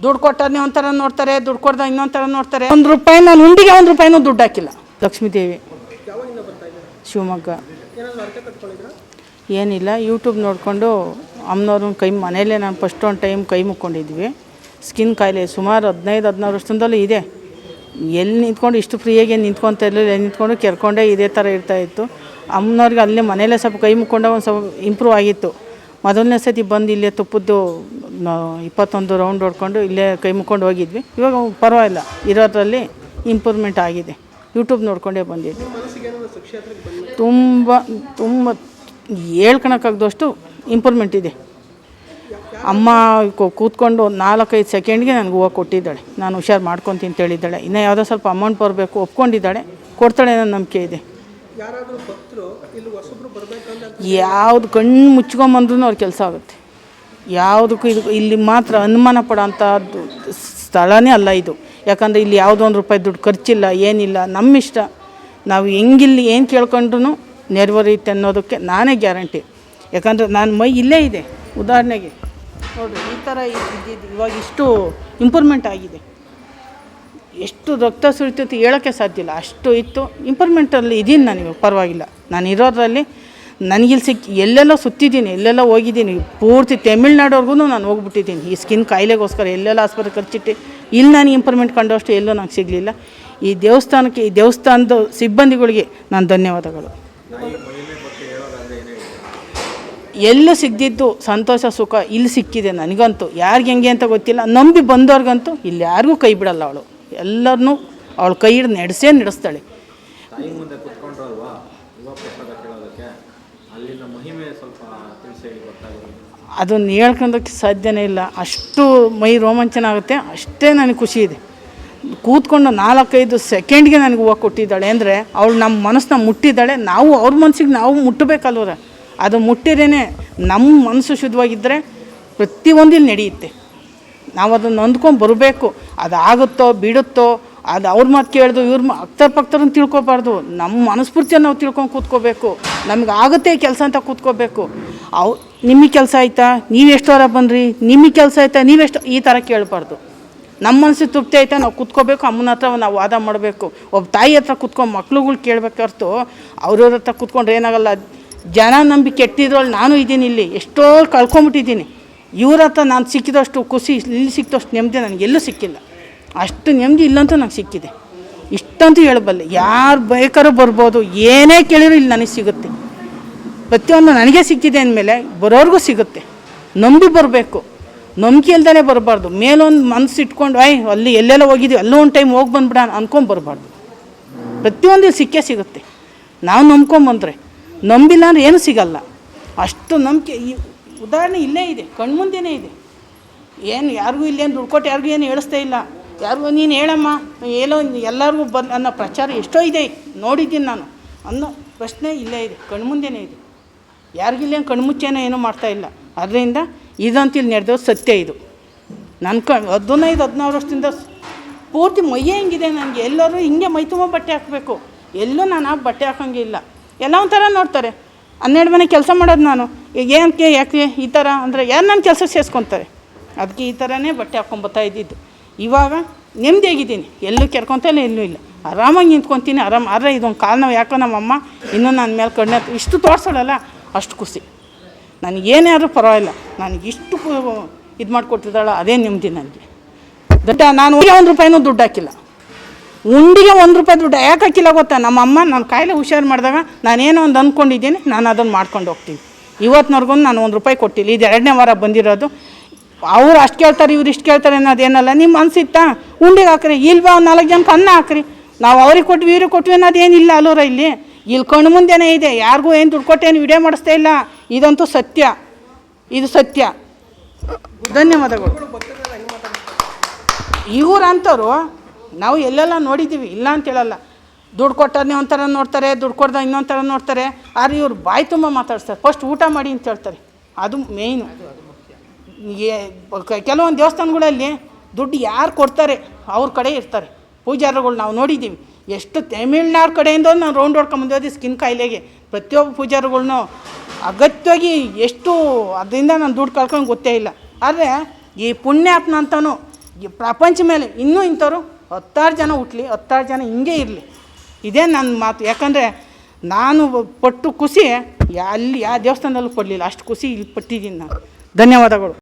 ದುಡ್ಡು ಕೊಟ್ಟರೆ ಒಂಥರ ನೋಡ್ತಾರೆ, ದುಡ್ಡು ಕೊಡ್ದ ಇನ್ನೊಂಥರ ನೋಡ್ತಾರೆ. ₹1 ನಾನು ಉಂಡಿಗೆ ₹1 ದುಡ್ಡು ಹಾಕಿಲ್ಲ. ಲಕ್ಷ್ಮೀದೇವಿ, ಶಿವಮೊಗ್ಗ. ಏನಿಲ್ಲ, ಯೂಟ್ಯೂಬ್ ನೋಡಿಕೊಂಡು ಅಮ್ಮನವ್ರನ್ನ ಕೈ ಮನೇಲೇ ನಾನು ಫಸ್ಟ್ ಒಂದು ಟೈಮ್ ಕೈ ಮುಕ್ಕೊಂಡಿದ್ವಿ. ಸ್ಕಿನ್ ಕಾಯಿಲೆ ಸುಮಾರು 15-16 ವರ್ಷದಿಂದಲೂ ಇದೆ. ಎಲ್ಲಿ ನಿಂತ್ಕೊಂಡು ಇಷ್ಟು ಫ್ರೀಯಾಗಿ ನಿಂತ್ಕೊತ ಇರಲಿಲ್ಲ, ನಿಂತ್ಕೊಂಡು ಕೆರ್ಕೊಂಡೇ ಇದೇ ಥರ ಇರ್ತಾಯಿತ್ತು. ಅಮ್ಮನವ್ರಿಗೆ ಅಲ್ಲೇ ಮನೇಲೇ ಸ್ವಲ್ಪ ಕೈ ಮುಕ್ಕೊಂಡಾಗ ಒಂದು ಸ್ವಲ್ಪ ಇಂಪ್ರೂವ್ ಆಗಿತ್ತು. ಮೊದಲನೇ ಸತಿ ಬಂದು ಇಲ್ಲೇ ತುಪ್ಪದ್ದು 21 ರೌಂಡ್ ಹೊಡ್ಕೊಂಡು ಇಲ್ಲೇ ಕೈ ಮುಕ್ಕೊಂಡು ಹೋಗಿದ್ವಿ. ಇವಾಗ ಪರವಾಗಿಲ್ಲ, ಇರೋದ್ರಲ್ಲಿ ಇಂಪ್ರೂವ್ಮೆಂಟ್ ಆಗಿದೆ. ಯೂಟ್ಯೂಬ್ ನೋಡ್ಕೊಂಡೇ ಬಂದಿದ್ವಿ. ತುಂಬ ಹೇಳ್ಕೊಳಕ್ಕಾಗ್ದಷ್ಟು ಇಂಪ್ರೂವ್ಮೆಂಟ್ ಇದೆ. ಅಮ್ಮ ಕೂತ್ಕೊಂಡು 4-5 ಸೆಕೆಂಡ್ಗೆ ನನಗೆ ಹೂವು ಕೊಟ್ಟಿದ್ದಾಳೆ. ನಾನು ಹುಷಾರು ಮಾಡ್ಕೊತೀನಿ ಅಂತ ಹೇಳಿದ್ದಾಳೆ. ಇನ್ನೂ ಯಾವುದೋ ಸ್ವಲ್ಪ ಅಮೌಂಟ್ ಬರಬೇಕು, ಒಪ್ಕೊಂಡಿದ್ದಾಳೆ, ಕೊಡ್ತಾಳೆ ಅನ್ನೋ ನಂಬಿಕೆ ಇದೆ. ಯಾವುದು ಕಣ್ಣು ಮುಚ್ಕೊಂಬಂದ್ರೂ ಅವ್ರ ಕೆಲಸ ಆಗುತ್ತೆ. ಯಾವುದಕ್ಕೂ ಇಲ್ಲಿ ಮಾತ್ರ ಅನುಮಾನ ಪಡೋಂಥದ್ದು ಸ್ಥಳನೇ ಅಲ್ಲ ಇದು. ಯಾಕಂದರೆ ಇಲ್ಲಿ ಯಾವುದೋ ₹1 ದುಡ್ಡು ಖರ್ಚಿಲ್ಲ, ಏನಿಲ್ಲ, ನಮ್ಮಿಷ್ಟ. ನಾವು ಹೆಂಗಿಲ್ಲಿ ಏನು ಕೇಳ್ಕೊಂಡ್ರೂ ನೆರವೇರುತ್ತೆ ಅನ್ನೋದಕ್ಕೆ ನಾನೇ ಗ್ಯಾರಂಟಿ. ಯಾಕಂದರೆ ನಾನು ಮೈ ಇಲ್ಲೇ ಇದೆ. ಉದಾಹರಣೆಗೆ ನೋಡಿರಿ, ಈ ಥರ ಇದ್ದಿದ್ದು ಇವಾಗ ಇಷ್ಟು ಇಂಪ್ರೂವ್ಮೆಂಟ್ ಆಗಿದೆ. ಎಷ್ಟು ರಕ್ತ ಸುರಿತೈತಿ ಹೇಳೋಕ್ಕೆ ಸಾಧ್ಯ ಇಲ್ಲ, ಅಷ್ಟು ಇತ್ತು. ಇಂಪ್ರೂವ್ಮೆಂಟಲ್ಲಿ ಇದ್ದೀನಿ ನಾನು ಇವಾಗ, ಪರವಾಗಿಲ್ಲ. ನಾನು ಇರೋದ್ರಲ್ಲಿ ನನಗಿಲ್ಲಿ ಎಲ್ಲೆಲ್ಲೋ ಸುತ್ತಿದ್ದೀನಿ, ಎಲ್ಲೆಲ್ಲೋ ಹೋಗಿದ್ದೀನಿ. ಪೂರ್ತಿ ತಮಿಳ್ನಾಡವ್ರಿಗೂ ನಾನು ಹೋಗ್ಬಿಟ್ಟಿದ್ದೀನಿ ಈ ಸ್ಕಿನ್ ಕಾಯಿಲೆಗೋಸ್ಕರ. ಎಲ್ಲೆಲ್ಲ ಆಸ್ಪತ್ರೆ ಖರ್ಚಿಟ್ಟು ಇಲ್ಲಿ ನಾನು ಇಂಪ್ರೂವ್ಮೆಂಟ್ ಕಂಡಷ್ಟು ಎಲ್ಲೂ ನಂಗೆ ಸಿಗಲಿಲ್ಲ. ಈ ದೇವಸ್ಥಾನಕ್ಕೆ, ಈ ದೇವಸ್ಥಾನದ ಸಿಬ್ಬಂದಿಗಳಿಗೆ ನಾನು ಧನ್ಯವಾದಗಳು. ಎಲ್ಲೂ ಸಿಗದಿದ್ದು ಸಂತೋಷ ಸುಖ ಇಲ್ಲಿ ಸಿಕ್ಕಿದೆ ನನಗಂತೂ. ಯಾರಿಗೆ ಹೆಂಗೆ ಅಂತ ಗೊತ್ತಿಲ್ಲ, ನಂಬಿ ಬಂದವ್ರಿಗಂತೂ ಇಲ್ಲಿ ಯಾರಿಗೂ ಕೈ ಬಿಡಲ್ಲ ಅವಳು. ಎಲ್ಲರನ್ನೂ ಅವಳು ಕೈ ಹಿಡಿದು ನಡೆಸ್ತಾಳೆ. ಅದನ್ನು ಹೇಳ್ಕೊಳೋಕ್ಕೆ ಸಾಧ್ಯನೇ ಇಲ್ಲ. ಅಷ್ಟು ಮೈ ರೋಮಾಂಚನ ಆಗುತ್ತೆ. ಅಷ್ಟೇ ನನಗೆ ಖುಷಿ ಇದೆ. ಕೂತ್ಕೊಂಡು 4-5 ಸೆಕೆಂಡ್ಗೆ ನನಗೆ ಹೂವು ಕೊಟ್ಟಿದ್ದಾಳೆ ಅಂದರೆ ಅವಳು ನಮ್ಮ ಮನಸ್ಸನ್ನ ಮುಟ್ಟಿದ್ದಾಳೆ. ನಾವು ಅವ್ರ ಮನಸ್ಸಿಗೆ ನಾವು ಮುಟ್ಟಬೇಕಲ್ವರ. ಅದು ಮುಟ್ಟಿರೇ ನಮ್ಮ ಮನಸ್ಸು ಶುದ್ಧವಾಗಿದ್ದರೆ ಪ್ರತಿಯೊಂದು ಇಲ್ಲಿ ನಡೆಯುತ್ತೆ. ನಾವು ಅದನ್ನು ಹೊಂದ್ಕೊಂಡು ಬರಬೇಕು. ಅದಾಗುತ್ತೋ ಬಿಡುತ್ತೋ ಅದು ಅವ್ರ ಮಾತು ಕೇಳ್ದು ಇವ್ರ ಅಕ್ತರ್ಪಕ್ತರನ್ನು ತಿಳ್ಕೊಬಾರ್ದು. ನಮ್ಮ ಮನಸ್ಫೂರ್ತಿಯನ್ನು ನಾವು ತಿಳ್ಕೊಂಡು ಕೂತ್ಕೋಬೇಕು. ನಮ್ಗೆ ಆಗುತ್ತೆ ಕೆಲಸ ಅಂತ ಕೂತ್ಕೋಬೇಕು. ನಿಮಗೆ ಕೆಲಸ ಆಯಿತಾ, ನೀವು ಎಷ್ಟು ವಾರ ಬಂದ್ರಿ, ನಿಮಗೆ ಕೆಲಸ ಆಯಿತಾ, ನೀವೆಷ್ಟು, ಈ ಥರ ಕೇಳಬಾರ್ದು. ನಮ್ಮ ಮನಸ್ಸಿಗೆ ತೃಪ್ತಿ ಆಯಿತಾ ನಾವು ಕೂತ್ಕೋಬೇಕು. ಅಮ್ಮನ ಹತ್ರ ನಾವು ವಾದ ಮಾಡಬೇಕು. ಒಬ್ಬ ತಾಯಿ ಹತ್ರ ಕೂತ್ಕೊಂಡು ಮಕ್ಳುಗಳು ಕೇಳಬೇಕರ್ತು ಅವ್ರವ್ರ ಹತ್ರ ಕೂತ್ಕೊಂಡ್ರೆ ಏನಾಗಲ್ಲ. ಜನ ನಂಬಿ ಕೆಟ್ಟಿದ್ರಲ್ಲಿ ನಾನು ಇದ್ದೀನಿ. ಇಲ್ಲಿ ಎಷ್ಟೋ ಕಳ್ಕೊಂಬಿಟ್ಟಿದ್ದೀನಿ. ಇವ್ರ ಹತ್ರ ನಾನು ಸಿಕ್ಕಿದಷ್ಟು ಖುಷಿ, ಇಲ್ಲಿ ಸಿಕ್ಕಿದಷ್ಟು ನೆಮ್ಮದಿ ನನಗೆಲ್ಲೂ ಸಿಕ್ಕಿಲ್ಲ. ಅಷ್ಟು ನೆಮ್ಮದಿ ಇಲ್ಲಂತೂ ನಂಗೆ ಸಿಕ್ಕಿದೆ. ಇಷ್ಟಂತೂ ಹೇಳಬಲ್ಲೆ. ಯಾರು ಬೇಕಾದ್ರೂ ಬರ್ಬೋದು, ಏನೇ ಕೇಳಿದ್ರು ಇಲ್ಲಿ ನನಗೆ ಸಿಗುತ್ತೆ. ಪ್ರತಿಯೊಂದು ನನಗೆ ಸಿಕ್ಕಿದೆ ಅಂದಮೇಲೆ ಬರೋರಿಗೂ ಸಿಗುತ್ತೆ. ನಂಬಿ ಬರಬೇಕು, ನಂಬಿಕೆ ಇಲ್ದೇ ಬರಬಾರ್ದು. ಮೇಲೊಂದು ಮನಸ್ಸು ಇಟ್ಕೊಂಡು ಅಲ್ಲಿ ಎಲ್ಲೆಲ್ಲ ಹೋಗಿದ್ದೀವಿ, ಅಲ್ಲೂ ಒಂದು ಟೈಮ್ ಹೋಗಿ ಬಂದ್ಬಿಡ ಅಂದ್ಕೊಂಡು ಬರಬಾರ್ದು. ಪ್ರತಿಯೊಂದು ಸಿಕ್ಕೇ ಸಿಗುತ್ತೆ. ನಾವು ನಂಬ್ಕೊಂಬಂದ್ರೆ, ನಂಬಿಲ್ಲ ಅಂದ್ರೆ ಏನೂ ಸಿಗಲ್ಲ. ಅಷ್ಟು ನಂಬಿಕೆ. ಈ ಉದಾಹರಣೆ ಇಲ್ಲೇ ಇದೆ, ಕಣ್ಮುಂದೆನೇ ಇದೆ. ಏನು ಯಾರಿಗೂ ಇಲ್ಲೇನು ದುಡ್ಡು ಕೊಟ್ಟು ಯಾರಿಗೂ ಏನು ಹೇಳಿಸ್ತಾ ಇಲ್ಲ. ಯಾರಿಗೂ ನೀನು ಹೇಳಮ್ಮ ಏನೋ ಎಲ್ಲರಿಗೂ ಅನ್ನೋ ಪ್ರಚಾರ ಎಷ್ಟೋ ಇದೆ, ನೋಡಿದ್ದೀನಿ ನಾನು ಅನ್ನೋ ಪ್ರಶ್ನೆ ಇಲ್ಲೇ ಇದೆ, ಕಣ್ಮುಂದೆನೇ ಇದೆ. ಯಾರಿಗಿಲ್ಲೇನು ಕಣ್ಮುಚ್ಚೇನೋ ಏನೂ ಮಾಡ್ತಾಯಿಲ್ಲ. ಅದರಿಂದ ಇದಂತೂ ಇಲ್ಲಿ ನಡೆದೋ ಸತ್ಯ. ಇದು ನನ್ನ 15-16 ವರ್ಷದಿಂದ ಪೂರ್ತಿ ಮೈಯೇ ಹಿಂಗಿದೆ ನನಗೆ. ಎಲ್ಲರೂ ಹಿಂಗೆ ಮೈ ತುಂಬ ಬಟ್ಟೆ ಹಾಕಬೇಕು. ಎಲ್ಲೂ ನಾನು ಬಟ್ಟೆ ಹಾಕೋಂಗೆ ಇಲ್ಲ. ಎಲ್ಲ ಒಂಥರ ನೋಡ್ತಾರೆ. 12 ಮನೆ ಕೆಲಸ ಮಾಡೋದು ನಾನು. ಈಗ ಏನಕ್ಕೆ ಯಾಕೆ ಈ ಥರ ಅಂದರೆ ಯಾರು ನನ್ನ ಕೆಲಸ ಸೇರಿಸ್ಕೊತಾರೆ. ಅದಕ್ಕೆ ಈ ಥರನೇ ಬಟ್ಟೆ ಹಾಕ್ಕೊಂಬತ್ತಾ ಇದ್ದಿದ್ದು. ಇವಾಗ ನೆಮ್ಮದಿಯಾಗಿದ್ದೀನಿ. ಎಲ್ಲೂ ಕೆರ್ಕೊತಲೇ ಎಲ್ಲೂ ಇಲ್ಲ. ಆರಾಮಾಗಿ ನಿಂತ್ಕೊತೀನಿ. ಆದರೆ ಇದೊಂದು ಕಾಲು ನಾವು ಯಾಕೋ ನಮ್ಮಮ್ಮ ಇನ್ನೂ ನನ್ನ ಮೇಲೆ ಕಣ್ಣೆ ಇಷ್ಟು ತೋರಿಸೋಳಲ್ಲ, ಅಷ್ಟು ಖುಷಿ ನನಗೇನೇ ಆದರೂ ಪರವಾಗಿಲ್ಲ. ನನಗಿಷ್ಟು ಇದು ಮಾಡಿಕೊಟ್ಟಿದ್ದಾಳ, ಅದೇ ನೆಮ್ಮದಿ ನನಗೆ. ನಾನು ₹1 ದುಡ್ಡು ಹಾಕಿಲ್ಲ. ಉಂಡಿಗೆ ₹1 ದುಡ್ಡು ಯಾಕೆ ಹಾಕಿಲ್ಲ ಗೊತ್ತಾ? ನಮ್ಮಮ್ಮ ನನ್ನ ಕಾಯಿಲೆ ಹುಷಾರು ಮಾಡಿದಾಗ ನಾನೇನೋ ಒಂದು ಅಂದ್ಕೊಂಡಿದ್ದೀನಿ, ನಾನು ಅದನ್ನು ಮಾಡ್ಕೊಂಡು ಹೋಗ್ತೀನಿ. ಇವತ್ತಿನವರೆಗೂ ನಾನು ₹1 ಕೊಟ್ಟಿಲ್ಲ. ಇದು 2ನೇ ವಾರ ಬಂದಿರೋದು. ಅವ್ರು ಅಷ್ಟು ಕೇಳ್ತಾರೆ, ಇವ್ರು ಇಷ್ಟು ಕೇಳ್ತಾರೆ ಅನ್ನೋದೇನಲ್ಲ. ನಿಮ್ಮ ಮನಸ್ಸಿತ್ತಾ ಉಂಡಿಗೆ ಹಾಕ್ರಿ, ಇಲ್ವಾ ಒಂದು 4 ಜನಕ್ಕೆ ಅನ್ನ ಹಾಕ್ರಿ. ನಾವು ಅವ್ರಿಗೆ ಕೊಟ್ವಿ ಇವ್ರಿಗೆ ಕೊಟ್ವಿ ಅನ್ನೋದೇನಿಲ್ಲ ಅಲ್ಲೂರ. ಇಲ್ಲಿ ಕಣ್ಣು ಮುಂದೆನೇ ಇದೆ. ಯಾರಿಗೂ ಏನು ದುಡ್ಡು ಕೊಟ್ಟೇನು ವಿಡಿಯೋ ಮಾಡಿಸ್ತಾ ಇಲ್ಲ. ಇದಂತೂ ಸತ್ಯ, ಇದು ಸತ್ಯ. ಧನ್ಯವಾದಗಳು. ಇವ್ರಂಥವ್ರು ನಾವು ಎಲ್ಲೆಲ್ಲ ನೋಡಿದ್ದೀವಿ, ಇಲ್ಲ ಅಂತ ಹೇಳಲ್ಲ. ದುಡ್ಡು ಕೊಟ್ಟರೆ ಒಂಥರ ನೋಡ್ತಾರೆ, ದುಡ್ಡು ಕೊಡ್ದ ಇನ್ನೊಂಥರ ನೋಡ್ತಾರೆ. ಆದರೆ ಇವ್ರು ಬಾಯಿ ತುಂಬ ಮಾತಾಡ್ತಾರೆ. ಫಸ್ಟ್ ಊಟ ಮಾಡಿ ಅಂತ ಹೇಳ್ತಾರೆ, ಅದು ಮೇಯ್ನು. ಕೆಲವೊಂದು ದೇವಸ್ಥಾನಗಳಲ್ಲಿ ದುಡ್ಡು ಯಾರು ಕೊಡ್ತಾರೆ ಅವ್ರ ಕಡೆ ಇರ್ತಾರೆ ಪೂಜಾರಿಗಳು. ನಾವು ನೋಡಿದ್ದೀವಿ. ಎಷ್ಟು ತಮಿಳ್ನಾಡು ಕಡೆಯಿಂದ ನಾನು ರೌಂಡ್ ಹೊಡ್ಕೊಂಬಂದಿದ್ದೆ ಸ್ಕಿನ್ ಕಾಯಿಲೆಗೆ. ಪ್ರತಿಯೊಬ್ಬ ಪೂಜಾರಿಗಳ್ನು ಅಗತ್ಯವಾಗಿ ಎಷ್ಟು ಅದರಿಂದ ನಾನು ದುಡ್ಡು ಕಳ್ಕೊಂಡು ಗೊತ್ತೇ ಇಲ್ಲ. ಆದರೆ ಈ ಪುಣ್ಯಾತ್ಮ ಅಂತನೂ ಪ್ರಪಂಚ ಮೇಲೆ ಇನ್ನೂ ಇಂಥವ್ರು 10 ಜನ ಹುಟ್ಟಲಿ, 10 ಜನ ಹಿಂಗೆ ಇರಲಿ. ಇದೇ ನನ್ನ ಮಾತು. ಯಾಕಂದರೆ ನಾನು ಪಟ್ಟು ಖುಷಿ ಅಲ್ಲಿ ಯಾವ ದೇವಸ್ಥಾನದಲ್ಲೂ ಪಡಲಿಲ್ಲ, ಅಷ್ಟು ಖುಷಿ ಇಲ್ಲಿ ಪಟ್ಟಿದ್ದೀನಿ ನಾನು. ಧನ್ಯವಾದಗಳು.